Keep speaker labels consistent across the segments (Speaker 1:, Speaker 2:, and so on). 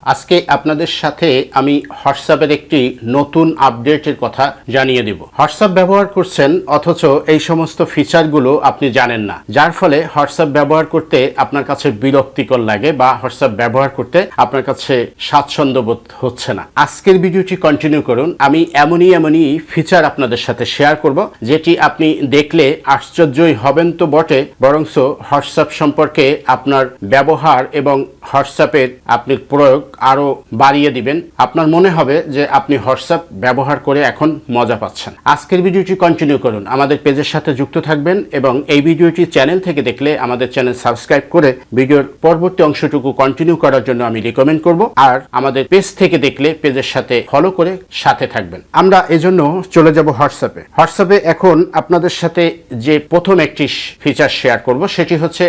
Speaker 1: আজকে আপনাদের সাথে আমি হোয়াটসঅ্যাপের একটি নতুন আপডেটের কথা জানিয়ে দেব। হোয়াটসঅ্যাপ ব্যবহার করছেন অথচ এই সমস্ত ফিচারগুলো আপনি জানেন না, যার ফলে হোয়াটসঅ্যাপ ব্যবহার করতে আপনার কাছে বিরক্তিকর লাগে বা হোয়াটসঅ্যাপ ব্যবহার করতে আপনার কাছে স্বাচ্ছন্দ্য বোধ হচ্ছে না। আজকের ভিডিওটি কন্টিনিউ করুন। আমি এমনই ফিচার আপনাদের সাথে শেয়ার করব যেটি আপনি দেখলে আশ্চর্যই হবেন তো বটে, বরংস হোয়াটসঅ্যাপ সম্পর্কে আপনার ব্যবহার এবং হোয়াটসঅ্যাপের আপনি প্রয়োগ আরো বাড়িয়ে দিবেন। আপনার মনে হবে যে আপনি হোয়াটসঅ্যাপ ব্যবহার করে এখন মজা পাচ্ছেন। আজকের ভিডিওটি কন্টিনিউ করুন, আমাদের পেজের সাথে যুক্ত থাকবেন এবং এই ভিডিওটি চ্যানেল থেকে দেখলে আমাদের চ্যানেল সাবস্ক্রাইব করে ভিডিওর পরবর্তী অংশটুকু কন্টিনিউ করার জন্য আমি রিকমেন্ড করব। আর আমাদের পেজ থেকে দেখলে পেজের সাথে ফলো করে সাথে থাকবেন। আমরা এজন্য চলে যাব হোয়াটসঅ্যাপে। এখন আপনাদের সাথে যে প্রথম একটি ফিচার শেয়ার করব সেটি হচ্ছে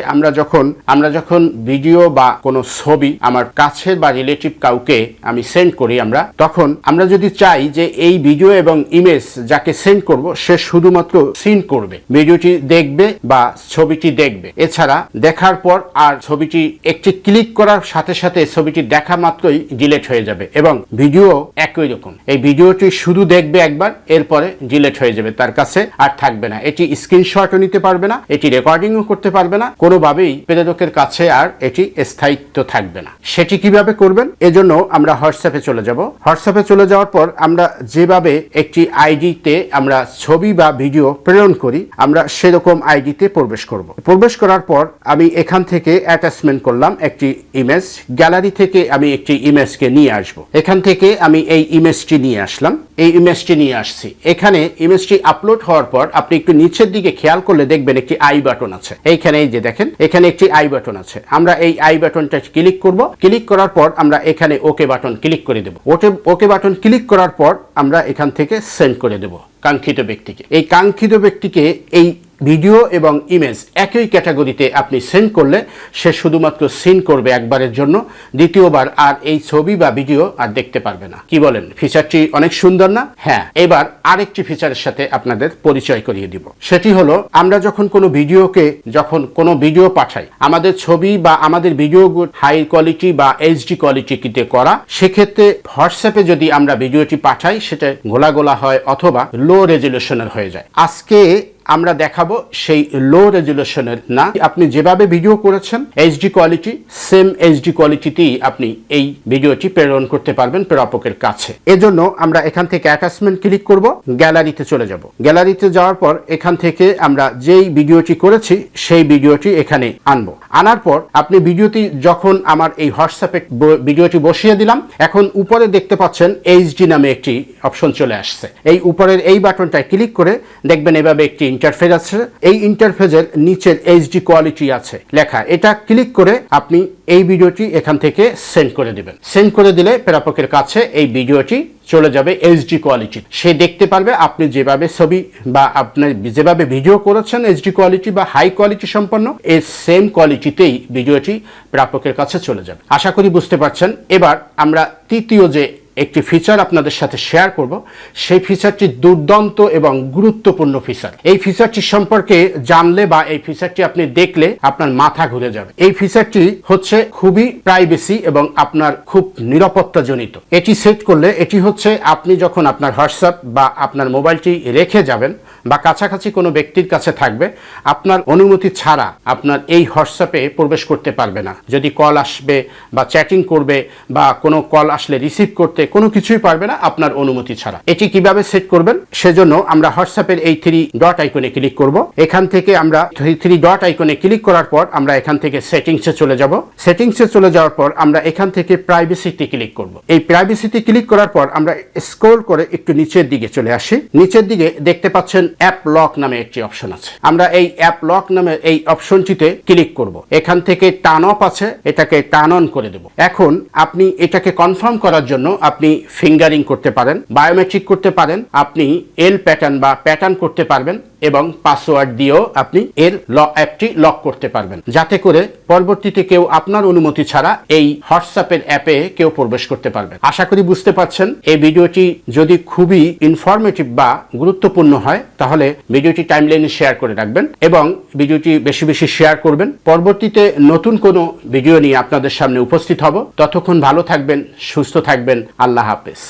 Speaker 1: আমরা যখন ভিডিও বা কোনো ছবি আমার কাছের বা রিলেটিভ কাউকে আমি সেন্ড করি, তখন আমরা যদি চাই যে এই ভিডিও এবং ইমেজ যাকে সেন্ড করব সে শুধুমাত্র সিন করবে, ভিডিওটি দেখবে বা ছবিটি দেখবে, এছাড়া দেখার পর আর ছবিটি একটি ক্লিক করার সাথে সাথে ছবিটি দেখা মাত্রই ডিলিট হয়ে যাবে এবং ভিডিও একই রকম। এই ভিডিওটি শুধু দেখবে একবার, এরপরে ডিলিট হয়ে যাবে, তার কাছে আর থাকবে না। এটি স্ক্রিনশটও নিতে পারবে না, এটি রেকর্ডিংও করতে পারবে না, কোনোভাবেই প্রেরকের কাছে আর এটি স্থায়িত্ব থাকবে না। সেটি কিভাবে করবেন? এজন্য আমরা হোয়াটসঅ্যাপে চলে যাব। হোয়াটসঅ্যাপে চলে যাওয়ার পর আমরা যেভাবে একটি আইডিতে আমরা ছবি বা ভিডিও প্রেরণ করি, আমরা সেরকম আইডিতে প্রবেশ করব। প্রবেশ করার পর আমি এখান থেকে অ্যাটাচমেন্ট করলাম একটি ইমেজ, গ্যালারি থেকে আমি একটি ইমেজকে নিয়ে আসব। এখান থেকে আমি এই ইমেজটি নিয়ে আসলাম, এই ইমেজটি নিয়ে আসছি। এখানে ইমেজটি আপলোড হওয়ার পর আপনি একটু নিচের দিকে খেয়াল করলে দেখবেন একটি আই বাটন আছে। এইখানে এই যে দেখেন, এখানে একটি আই বাটন আছে। আমরা এই আই বাটনটা ক্লিক করব। ক্লিক করার পর আমরা এখানে ওকে বাটন ক্লিক করে দেব। ওকে বাটন ক্লিক করার পর আমরা এখান থেকে সেন্ড করে দেব কাঙ্ক্ষিত ব্যক্তিকে। এই কাঙ্ক্ষিত ব্যক্তিকে এই ভিডিও এবং ইমেজ একই ক্যাটাগরিতে আপনি সেন্ড করলে সে শুধুমাত্র সিন করবে একবারের জন্য, দ্বিতীয়বার আর এই ছবি বা ভিডিও আর দেখতে পারবে না। কি বলেন? ফিচারটি অনেক সুন্দর না? হ্যাঁ, এবার আরেকটি ফিচারের সাথে আপনাদের পরিচয় করিয়ে দিব। সেটি হলো আমরা যখন কোনো ভিডিও পাঠাই, আমাদের ছবি বা আমাদের ভিডিও হাই কোয়ালিটি বা এইচডি কোয়ালিটিতে করা, সেক্ষেত্রে হোয়াটসঅ্যাপে যদি আমরা ভিডিওটি পাঠাই সেটা গোলা হয় অথবা লো রেজলিউশনের হয়ে যায়। আজকে আমরা দেখাবো সেই লো রেজলিউশনের না, আপনি যেভাবে ভিডিও করেছেন এইচডি কোয়ালিটি, সেম এইচডি কোয়ালিটিতেই আপনি এই ভিডিওটি প্রেরণ করতে পারবেন প্রেরকের কাছে। এজন্য আমরা এখান থেকে অ্যাটাচমেন্ট ক্লিক করব, গ্যালারিতে চলে যাব। গ্যালারিতে যাওয়ার পর এখান থেকে আমরা যেই ভিডিওটি করেছি সেই ভিডিওটি এখানে আনবো। আনার পর আপনি ভিডিওটি যখন আমার এই হোয়াটসঅ্যাপে ভিডিওটি বসিয়ে দিলাম, এখন উপরে দেখতে পাচ্ছেন এইচডি নামে একটি অপশন চলে আসছে। এই উপরের এই বাটনটায় ক্লিক করে দেখবেন এভাবে একটি ইন্টারফেস আছে। এই ইন্টারফেসের নিচের এইচডি কোয়ালিটি আছে লেখা, এটা ক্লিক করে আপনি এই ভিডিওটি এখান থেকে সেন্ড করে দিবেন। সেন্ড করে দিলে প্রেরকের কাছে এই ভিডিওটি চলে যাবে এইচডি কোয়ালিটি। সে দেখতে পারবে আপনি যেভাবে ছবি বা আপনি যেভাবে ভিডিও করেছেন এইচডি কোয়ালিটি বা হাই কোয়ালিটি সম্পন্ন, এই সেম কোয়ালিটিতেই ভিডিওটি প্রাপকের কাছে চলে যাবে। আশা করি বুঝতে পারছেন। এবার আমরা তৃতীয় যে একটি ফিচার আপনাদের সাথে শেয়ার করব, সেই ফিচারটি দুর্দান্ত এবং গুরুত্বপূর্ণ ফিচার। এই ফিচারটি সম্পর্কে জানলে বা এই ফিচারটি আপনি দেখলে আপনার মাথা ঘুরে যাবে। এই ফিচারটি হচ্ছে খুবই প্রাইভেসি এবং আপনার খুব নিরাপত্তাজনিত। এটি সেট করলে এটি হচ্ছে আপনি যখন আপনার হোয়াটসঅ্যাপ বা আপনার মোবাইলটি রেখে যাবেন বা কাছাকাছি কোনো ব্যক্তির কাছে থাকবে, আপনার অনুমতি ছাড়া আপনার এই হোয়াটসঅ্যাপে প্রবেশ করতে পারবে না। যদি কল আসবে বা চ্যাটিং করবে বা কোনো কল আসলে রিসিভ করতে কোনো কিছুই পারবে না আপনার অনুমতি ছাড়া। এটি কিভাবে সেট করবেন? সেজন্য আমরা হোয়াটসঅ্যাপের এই 3 ডট আইকনে ক্লিক করব। এখান থেকে আমরা 3 ডট আইকনে ক্লিক করার পর আমরা এখান থেকে সেটিংসে চলে যাব। সেটিংসে চলে যাওয়ার পর আমরা এখান থেকে প্রাইভেসিতে ক্লিক করব। এই প্রাইভেসিতে ক্লিক করার পর আমরা স্ক্রল করে একটু নিচের দিকে চলে আসি। নিচের দিকে দেখতে পাচ্ছেন অ্যাপ লক নামে একটি অপশন আছে। আমরা এই অ্যাপ লক নামে এই অপশনটিতে ক্লিক করব। এখান থেকে টার্ন অফ আছে, এটাকে টার্ন অন করে দেব। এখন আপনি এটাকে কনফার্ম করার জন্য আপনি ফিঙ্গারিং করতে পারেন, বায়োমেট্রিক করতে পারেন, আপনি এল প্যাটার্ন বা প্যাটার্ন করতে পারবেন। এবং পাসওয়ার্ড দিয়েও আপনি এর অ্যাপটি লক করতে পারবেন, যাতে করে পরবর্তীতে কেউ আপনার অনুমতি ছাড়া এই হোয়াটসঅ্যাপের অ্যাপে কেউ প্রবেশ করতে পারবেন। আশা করি বুঝতে পারছেন। এই ভিডিওটি যদি খুবই ইনফরমেটিভ বা গুরুত্বপূর্ণ হয় তাহলে ভিডিওটি টাইমলাইনে শেয়ার করে রাখবেন এবং ভিডিওটি বেশি বেশি শেয়ার করবেন। পরবর্তীতে নতুন কোনো ভিডিও নিয়ে আপনাদের সামনে উপস্থিত হব। ততক্ষণ ভালো থাকবেন, সুস্থ থাকবেন। আল্লাহ হাফেজ।